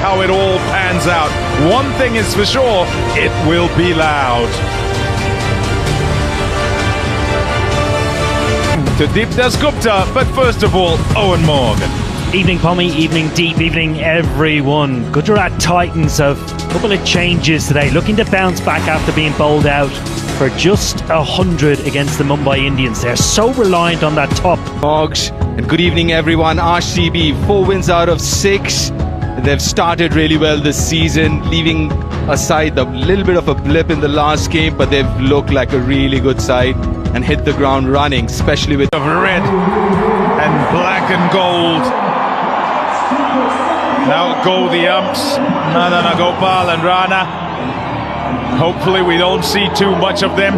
how it all pans out. One thing is for sure, it will be loud. To Deepdas Gupta, but first of all, Owen Morgan. Evening Pommy, evening Deep, evening everyone. Gujarat Titans have a couple of changes today, looking to bounce back after being bowled out for just 100 against the Mumbai Indians. They're so reliant on that top. Mogs, and good evening everyone. RCB, 4 wins out of 6. They've started really well this season, leaving aside the little bit of a blip in the last game, but they've looked like a really good side and hit the ground running, especially with of red and black and gold. Now go the umps, Nadana Gopal and Rana. Hopefully we don't see too much of them.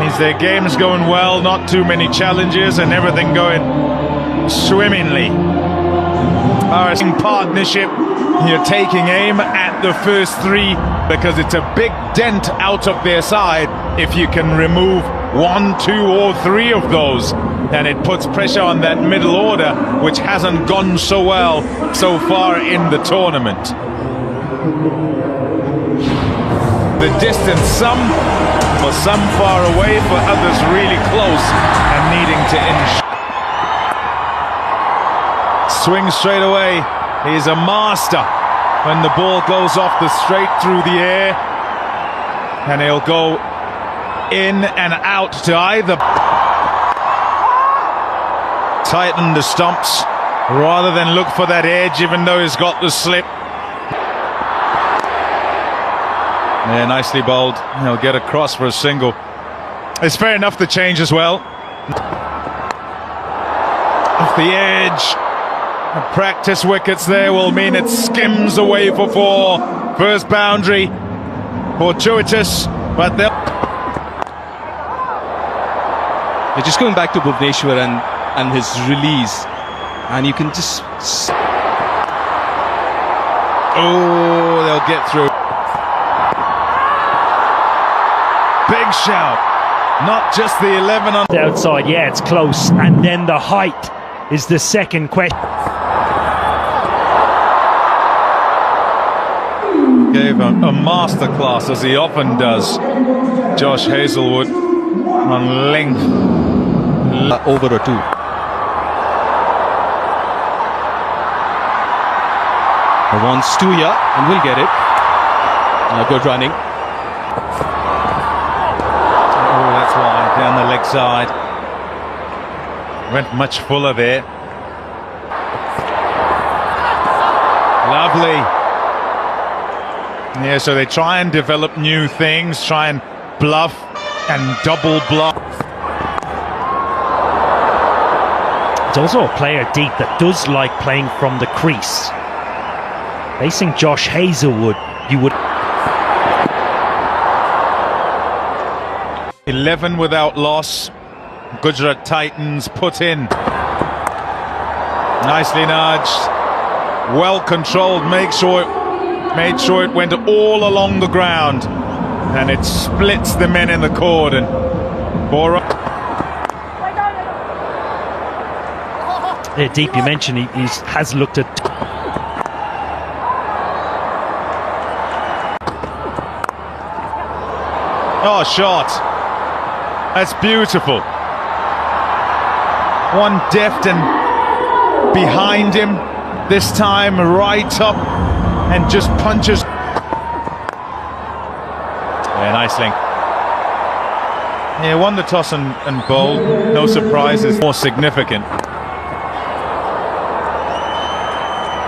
Means their game's going well, not too many challenges and everything going swimmingly. Our partnership, you're taking aim at the first 3 because it's a big dent out of their side if you can remove 1, 2 or 3 of those, and it puts pressure on that middle order, which hasn't gone so well so far in the tournament. The distance, some far away, for others really close and needing to inch. Swing straight away. He's a master when the ball goes off the straight through the air, and he'll go in and out to either tighten the stumps rather than look for that edge, even though he's got the slip. Yeah, nicely bowled. He'll get across for a single. It's fair enough the change as well. Off the edge. The practice wickets there will mean it skims away for 4. First boundary, fortuitous, but they're just going back to Bhuvneshwar and his release, and you can just... Oh, they'll get through. Big shout. Not just the 11 on The outside, yeah, it's close. And then the height is the second question. Gave a masterclass, as he often does, Josh Hazlewood, on length. Over a 2. Wants 2 here, and we'll get it. Good running. Oh, that's wide, down the leg side. Went much fuller there. Lovely. Yeah, so they try and develop new things, try and bluff and double bluff. It's also a player, Deep, that does like playing from the crease. Facing Josh Hazlewood, you would... 11 without loss. Gujarat Titans put in. Nicely nudged. Well controlled, made sure it went all along the ground. And it splits the men in the cordon. Deep, you mentioned he has looked at... Oh, shot. That's beautiful. One deft and behind him. This time right up and just punches. Yeah, nice link. Yeah, won the toss and bowled. No surprises. More significant.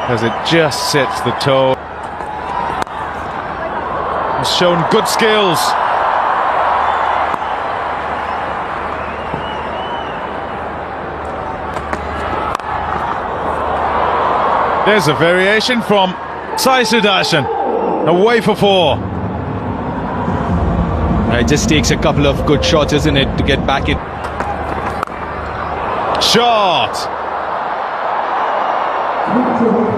Because it just sets the toe. Has shown good skills. There's a variation from Sai Sudarshan. Away for 4. It just takes a couple of good shots, isn't it, to get back in. Shot.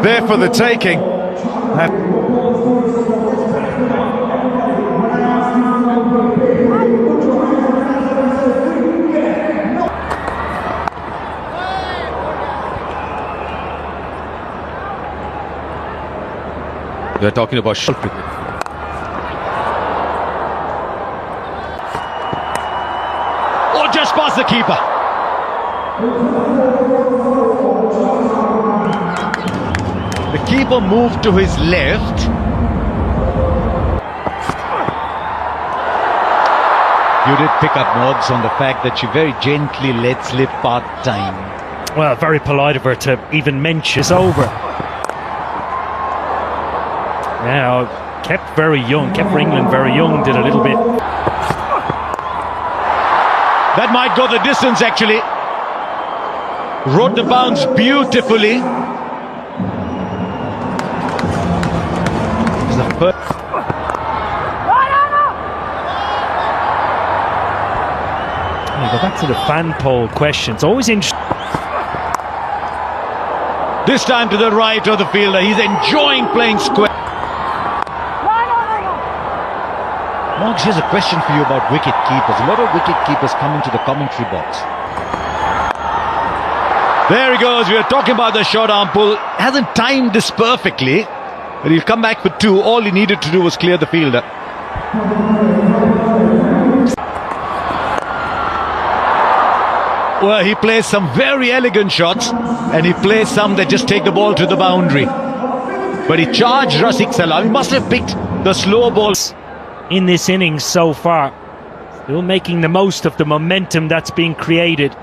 There for the taking. We're talking about short cricket. Oh, just past the keeper. The keeper moved to his left. You did pick up nods on the fact that she very gently let slip part-time. Well, very polite of her to even mention it's over. Now, kept very young, kept for England very young, did a little bit. That might go the distance, actually. Rode the bounce beautifully. It's the first. Go back to the fan poll question. It's always interesting. This time to the right of the fielder. He's enjoying playing square. Marks, here's a question for you about wicket keepers. A lot of wicket keepers come into the commentary box. There he goes. We were talking about the short arm pull. Hasn't timed this perfectly, but he'll come back for two. All he needed to do was clear the fielder. Well, he plays some very elegant shots, and he plays some that just take the ball to the boundary. But he charged Rafiq Salam. He must have picked the slow balls In this innings so far, still making the most of the momentum that's been created.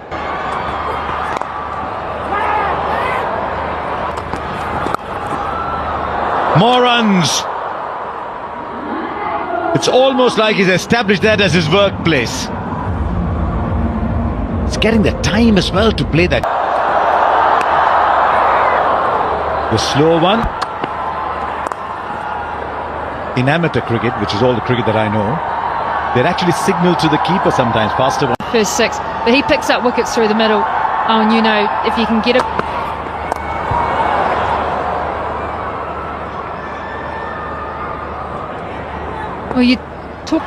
More runs. It's almost like he's established that as his workplace. It's getting the time as well to play that. The slow one. In amateur cricket, which is all the cricket that I know, they'd actually signal to the keeper sometimes, faster one. First six, but he picks up wickets through the middle. Oh, and you know, if you can get it. Well, you talk.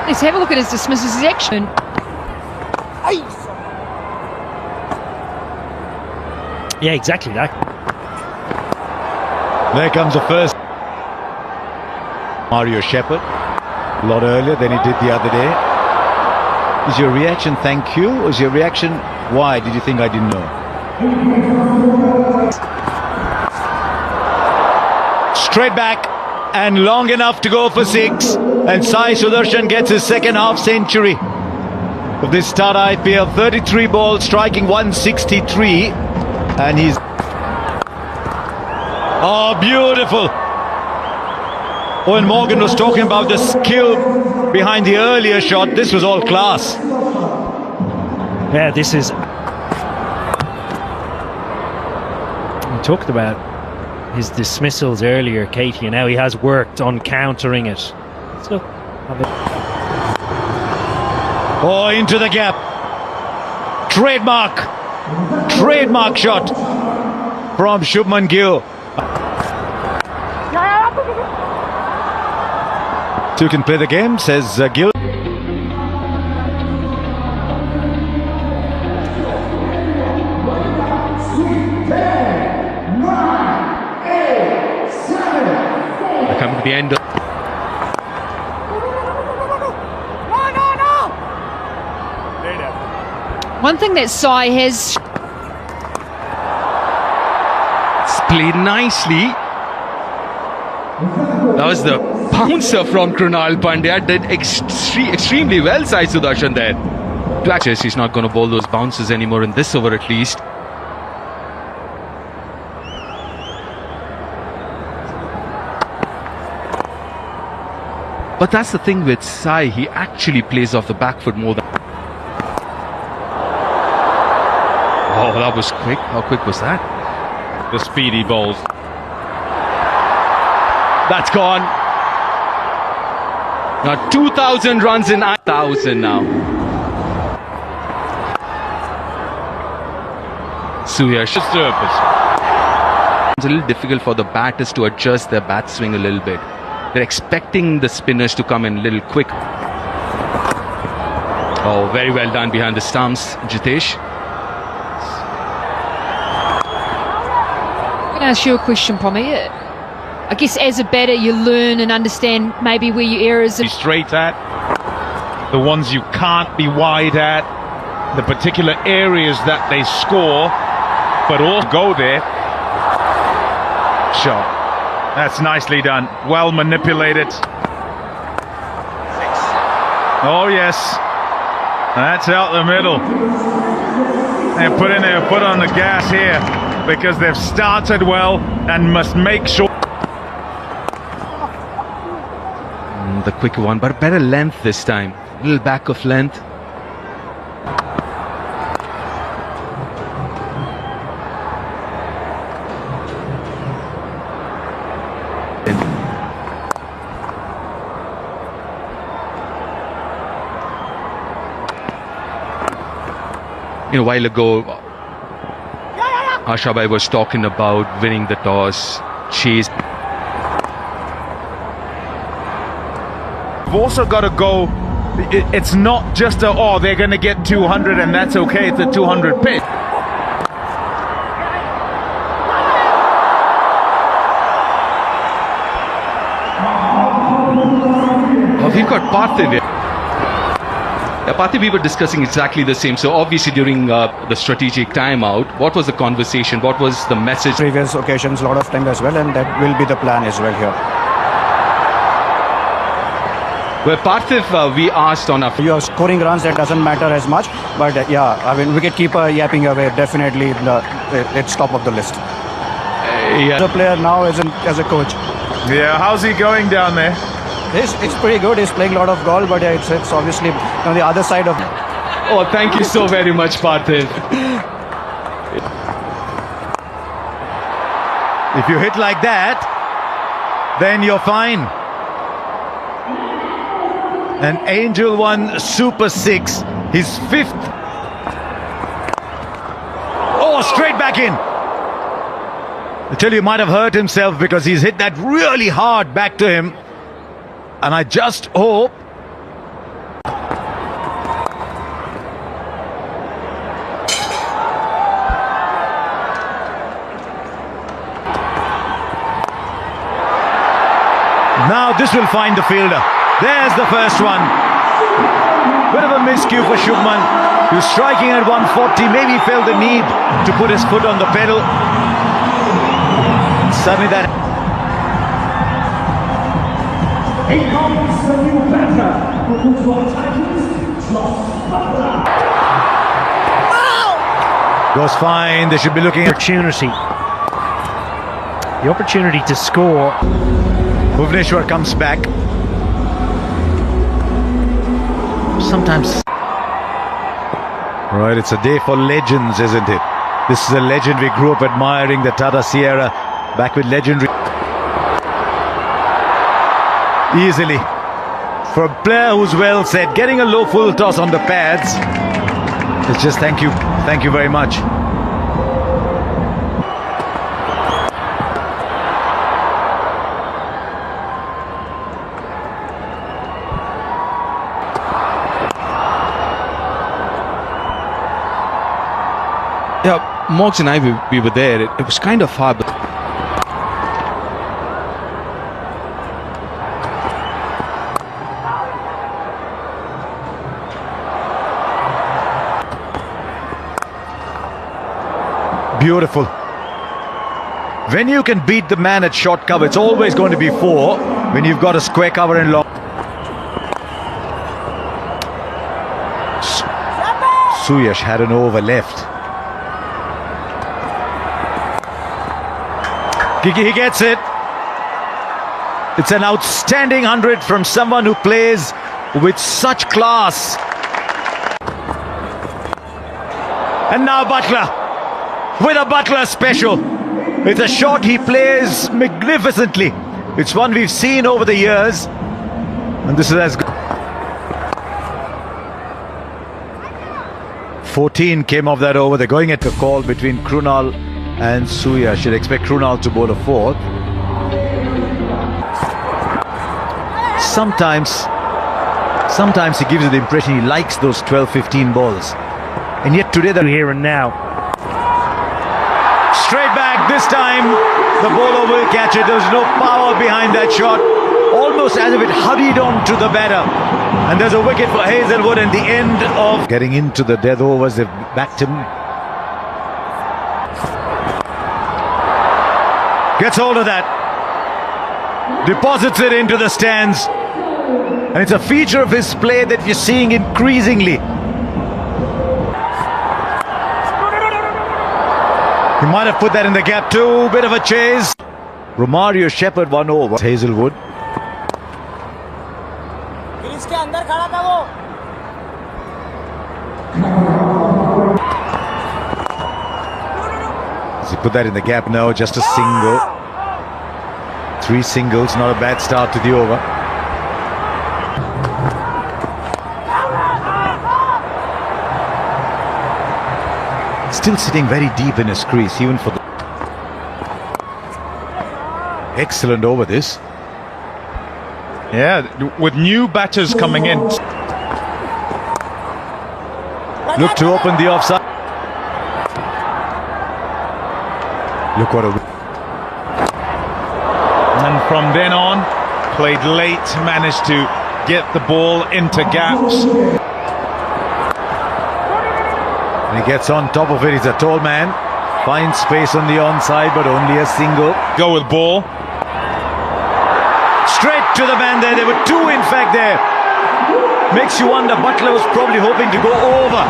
Let's have a look at his dismissals. His action. Yeah, exactly that. There comes the first. Mario Shepherd, a lot earlier than he did the other day. Is your reaction thank you, or is your reaction why did you think I didn't know? Straight back and long enough to go for six, and Sai Sudarshan gets his second half century of this start IPL. 33 balls, striking 163, and he's oh, beautiful. Owen Morgan was talking about the skill behind the earlier shot. This was all class. Yeah, this is. We talked about his dismissals earlier, Katie, and now he has worked on countering it. So, oh, into the gap. Trademark shot from Shubman Gill. So you can play the game, says Gill. They're coming to the end of. One thing that Sai has. It's played nicely. That was the bouncer from Krunal Pandya. Did extremely well, Sai Sudarshan there. Platches, he's not going to bowl those bounces anymore in this over at least. But that's the thing with Sai, he actually plays off the back foot more than. Oh, that was quick. How quick was that? The speedy balls. That's gone. Now 2,000 runs in 1,000 now. Suyash. It's a little difficult for the batters to adjust their bat swing a little bit. They're expecting the spinners to come in a little quick. Oh, very well done behind the stumps, Jitesh. Ask you a question, Pommy. I guess as a batter, you learn and understand maybe where your errors are. Be straight at, the ones you can't be wide at, the particular areas that they score, but all go there. Shot. That's nicely done. Well manipulated. Oh yes, that's out the middle. They're putting their foot on the gas here because they've started well and must make sure. The quicker one, but better length this time. A little back of length. A while ago, Asha Bhai was talking about winning the toss, chase. You've also got to go. It's not just they're going to get 200 and that's okay. It's a 200 pitch. Oh, we've got Parthiv here. Parthiv, we were discussing exactly the same. So obviously during the strategic timeout, what was the conversation? What was the message? Previous occasions, a lot of time as well, and that will be the plan as well here. Well, Parthiv, we asked on our... You are scoring runs, that doesn't matter as much, but yeah, I mean, wicketkeeper yapping away, definitely it's top of the list. Yeah. The player now as a coach. Yeah, how's he going down there? It's pretty good. He's playing a lot of golf, but it's obviously on the other side of... Oh, thank you so very much, Parthiv. If you hit like that, then you're fine. An Angel won Super 6, his 5th. Oh, straight back in. I tell you, he might have hurt himself because he's hit that really hard back to him. And I just hope now this will find the fielder. There's the first one. Bit of a miscue for Shubman. He was striking at 140. Maybe he felt the need to put his foot on the pedal. Suddenly that... Comes the new batter for football titles, mukabla. Goes fine. They should be looking at... The opportunity to score. Bhuvneshwar comes back. Sometimes... Right, it's a day for legends, isn't it? This is a legend we grew up admiring, the Tata Sierra, back with legendary... Easily. For a player who's well set, getting a low full toss on the pads. It's just thank you very much. Yeah, Moggs and I, we were there. It was kind of hard, but... Beautiful. When you can beat the man at short cover, it's always going to be 4 when you've got a square cover and long. Suyash had an over left. He gets it. It's an outstanding 100 from someone who plays with such class. And now Butler with a Butler special. It's a shot he plays magnificently. It's one we've seen over the years, and this is as good. 14 came off that over. They're going at the call between Krunal and Suya. Should expect Krunal to bowl a 4th. Sometimes he gives you the impression he likes those 12-15 balls, and yet today they're Here and now. straight back. this time the bowler will catch it. There's no power behind that shot. Almost as if it hurried on to the batter. And there's a wicket for Hazelwood and the end of getting into the death overs. They've backed him. Gets hold of that. Deposits it into the stands. And it's a feature of his play that you're seeing increasingly. He might have put that in the gap too. Bit of a chase. Romario Shepherd one over. Hazelwood. Does he put that in the gap? No, just a single. 3 singles, not a bad start to the over. Still sitting very deep in his crease, even for the... Excellent over this. Yeah, with new batters coming in. Look to open the offside. Look what a... And from then on, played late, managed to get the ball into gaps. And he gets on top of it. He's a tall man. Finds space on the onside, but only a single. Go with ball. Straight to the man there. There were 2 in fact there. Makes you wonder, Butler was probably hoping to go over.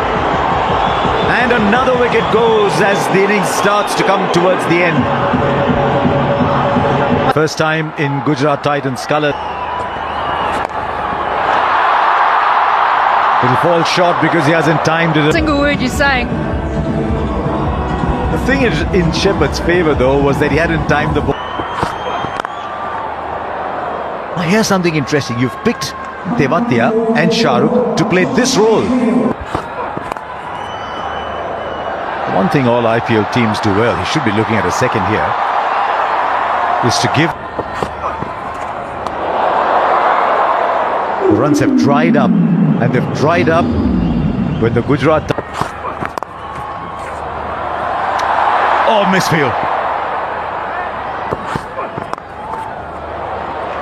And another wicket goes as the innings starts to come towards the end. First time in Gujarat Titans colour. It'll fall short because he hasn't timed it. Single word you're saying. The thing is, in Shepherd's favour though was that he hadn't timed the ball. Now here's something interesting. You've picked Tewatia and Shahrukh to play this role. One thing all IPL teams do well, he should be looking at a second here, is to give... The runs have dried up, and they've dried up when the Gujarat... Oh, misfield.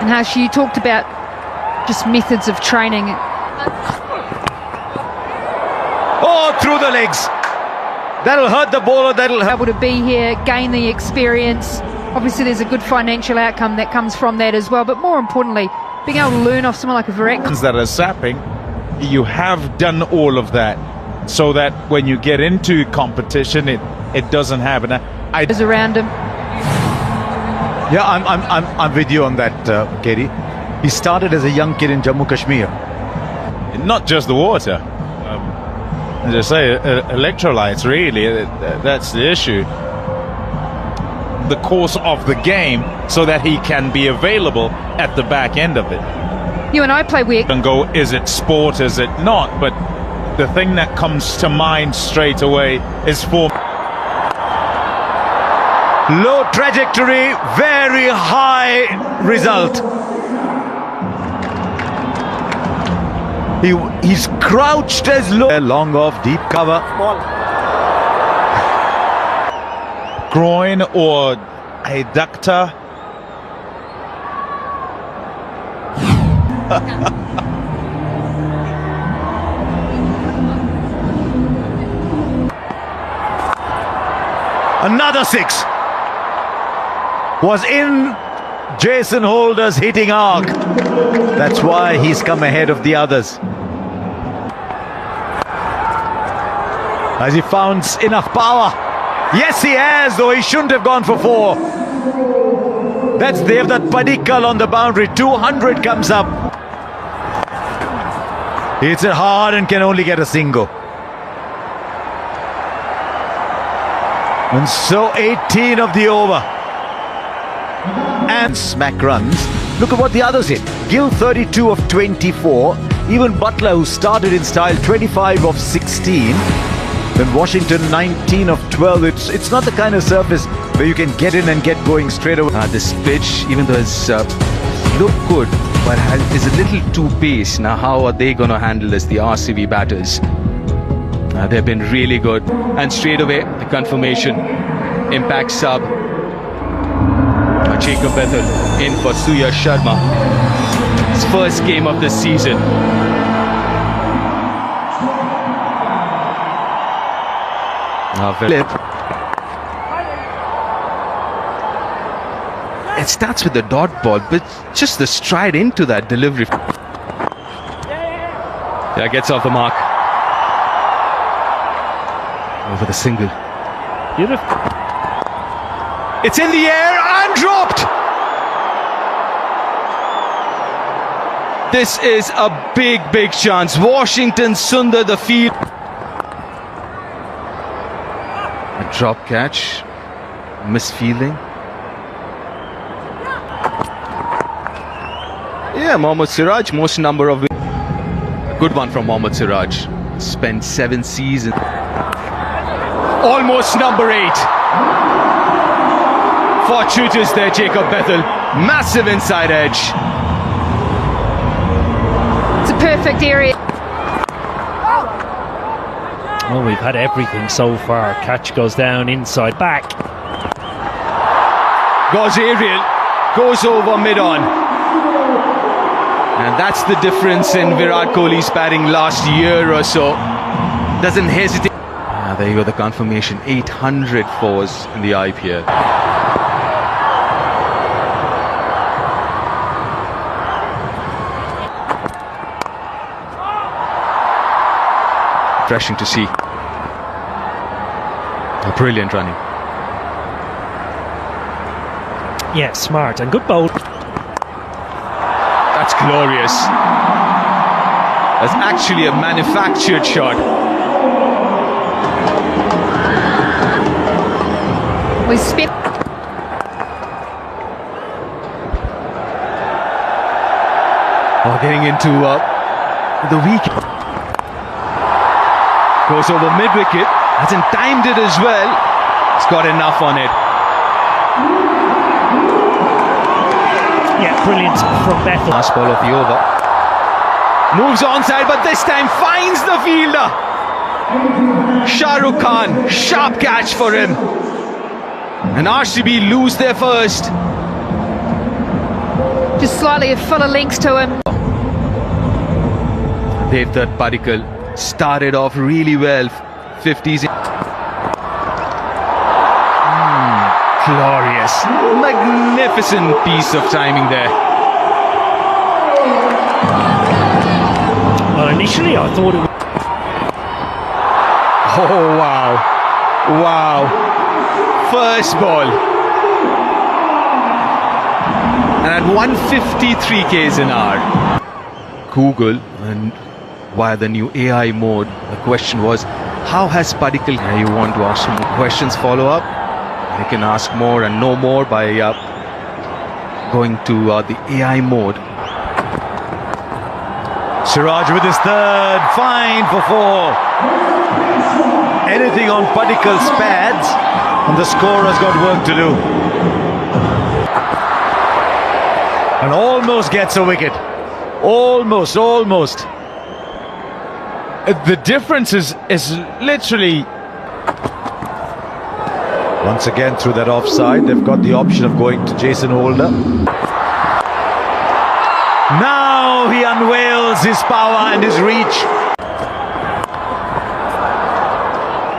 And how she talked about just methods of training. Oh, through the legs. That'll hurt the bowler, that'll hurt. Able to be here, gain the experience. Obviously there's a good financial outcome that comes from that as well, but more importantly, being able to learn off someone like a Virat. That are sapping, you have done all of that so that when you get into competition, it doesn't happen. Is around him. Yeah, I'm with you on that, Katie. He started as a young kid in Jammu Kashmir. Not just the water. As I say, electrolytes, really, that's the issue. The course of the game so that he can be available at the back end of it. You and I play weird. And go, is it sport, is it not? But the thing that comes to mind straight away is form. Low trajectory, very high result. He's crouched as low. Long off, deep cover. Groin or adductor. Another 6. Was in Jason Holder's hitting arc. That's why he's come ahead of the others. Has he found enough power? Yes, he has, though he shouldn't have gone for 4. That's Devdutt Padikkal on the boundary. 200 comes up. Hits it hard and can only get a single. And so 18 of the over. And smack runs. Look at what the others hit. Gill 32 of 24. Even Butler, who started in style, 25 of 16. Then Washington 19 of 12. It's not the kind of surface where you can get in and get going straight away. This pitch, even though it's looked good, but is a little too pace. Now how are they going to handle this, the RCB batters? They've been really good. And straight away, the confirmation. Impact sub. Jacob Bethel in for Suya Sharma. His first game of the season. Flip. It starts with the dot ball, but just the stride into that delivery. Yeah, gets off the mark. Over the single. Beautiful. It's in the air and dropped! This is a big, big chance. Washington Sundar, the field. A drop catch. Misfielding. Yeah, Mohammad Siraj, most number of... A good one from Mohammad Siraj. Spent 7 seasons. Almost number 8. Fortuitous there, Jacob Bethel. Massive inside edge. It's a perfect area. Well, we've had everything so far. Catch goes down, inside, back. Goes aerial. Goes over mid-on. And that's the difference in Virat Kohli's batting last year or so. Doesn't hesitate. There you go, the confirmation. 800 fours in the IPL. Refreshing to see. A brilliant running. Yeah, smart and good bowl. That's glorious. That's actually a manufactured shot. We spin. Oh, getting into the weak. Goes over mid-wicket. Hasn't timed it as well. He's got enough on it. Yeah, brilliant from Bethel. Last ball of the over. Moves onside, but this time finds the fielder. Shah Rukh Khan, sharp catch for him. And RCB lose their first. Just slightly a fuller links to him. Devdutt Padikkal started off really well. 50s. Glorious. Magnificent piece of timing there. Well, initially I thought it was... Oh, wow. Wow. First ball. And at 153 k's an hour. Google, and via the new AI mode, the question was, how has Padikkal... You want to ask some more questions, follow up? You can ask more and know more by going to the AI mode. Siraj with his third, fine for 4. Anything on Padikkal's pads, and the scorer's got work to do. And almost gets a wicket. Almost. The difference is literally... Once again through that offside, they've got the option of going to Jason Holder. Now he unveils his power and his reach.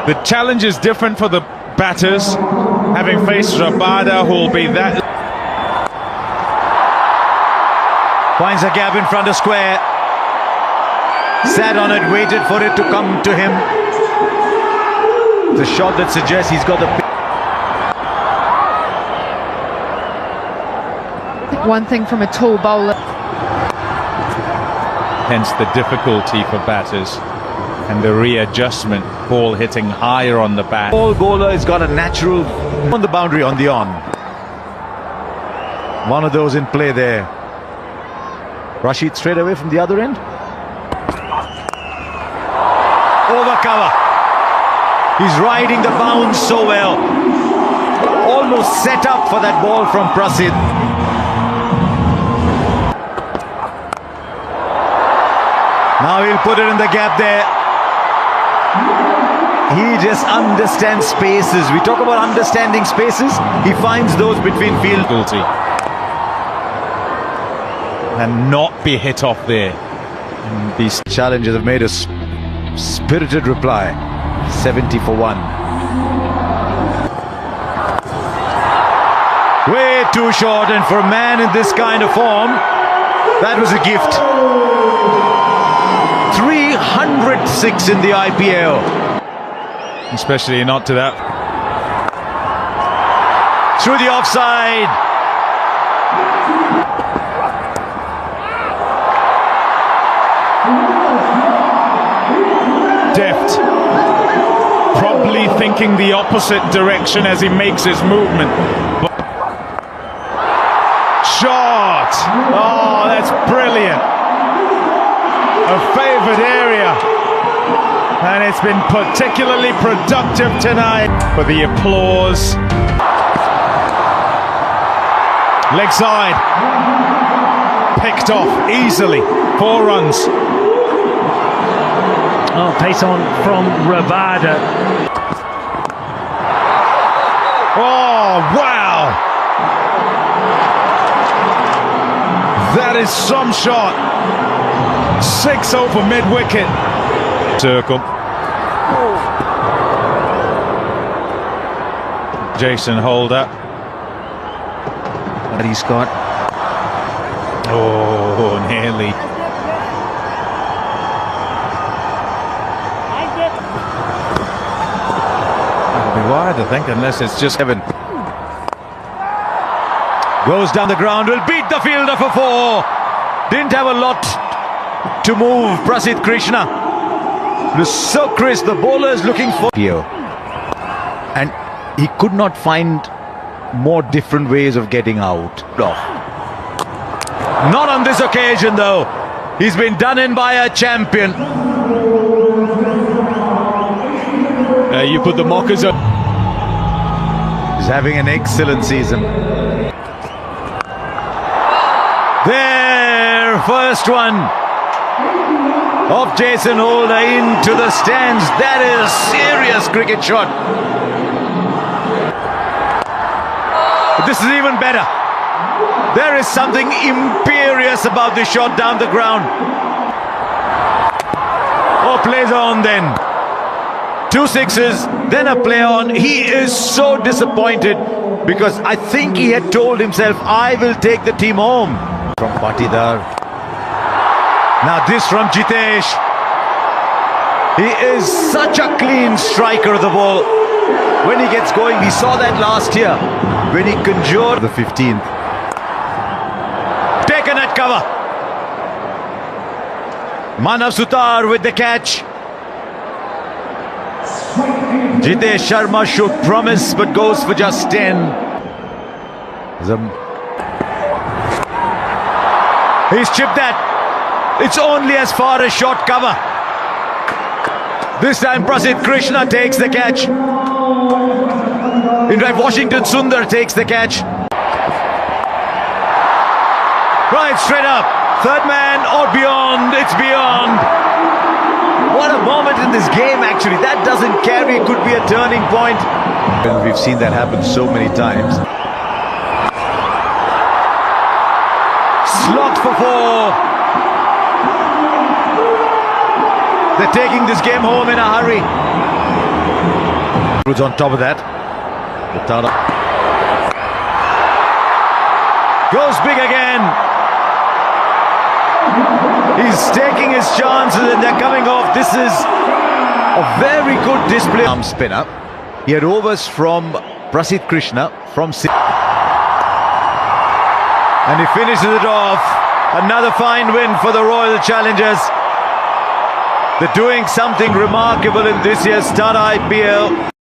The challenge is different for the batters, having faced Rabada, who will be that... Finds a gap in front of square. Sat on it, waited for it to come to him. The shot that suggests he's got the... One thing from a tall bowler. Hence the difficulty for batters and the readjustment, ball hitting higher on the bat. All bowler has got a natural on the boundary on the on. One of those in play there. Rashid straight away from the other end. Over cover. He's riding the bounce so well. Almost set up for that ball from Prasid. Now he'll put it in the gap there. He just understands spaces. We talk about understanding spaces. He finds those between field. And not be hit off there. And these challengers have made a spirited reply. 70 for 1. Way too short, and for a man in this kind of form, that was a gift. 306 in the IPL. Especially not to that. Through the offside. Deft. Probably thinking the opposite direction as he makes his movement. Shot! Oh, that's brilliant. A favoured area. And it's been particularly productive tonight for the applause. Leg side. Picked off easily. 4 runs. Oh, pace on from Rabada. Oh, wow! That is some shot. 6 over mid-wicket. Circle. Jason Holder. And he's got. Oh, nearly. That'll be wide, I think, unless it's just Evan. Goes down the ground, will beat the fielder for 4. Didn't have a lot to move. Prasidh Krishna. It was so crisp. The bowler is looking for here. And he could not find more different ways of getting out. Not on this occasion, though. He's been done in by a champion. You put the mockers up. He's having an excellent season. There, first one of Jason Holder into the stands. That is a serious cricket shot. But this is even better. There is something imperious about this shot down the ground. Oh, plays on then. 2 sixes, then a play on. He is so disappointed because I think he had told himself, I will take the team home. From Patidar. Now this from Jitesh. He is such a clean striker of the ball. When he gets going, we saw that last year when he conjured the 15th. Taken at cover. Manav Sutar with the catch. Jitesh Sharma should promise but goes for just 10. He's chipped that. It's only as far as short cover. This time Prasidh Krishna takes the catch. In fact, Washington Sundar takes the catch. Right, straight up. Third man or beyond. It's beyond. What a moment in this game, actually. That doesn't carry. It could be a turning point. And we've seen that happen so many times. Slot for 4. They're taking this game home in a hurry. Who's on top of that? Goes big again. He's taking his chances and they're coming off. This is a very good display. Arm spinner. He had overs from Prasidh Krishna from and he finishes it off. Another fine win for the Royal Challengers. They're doing something remarkable in this year's Tagda IPL.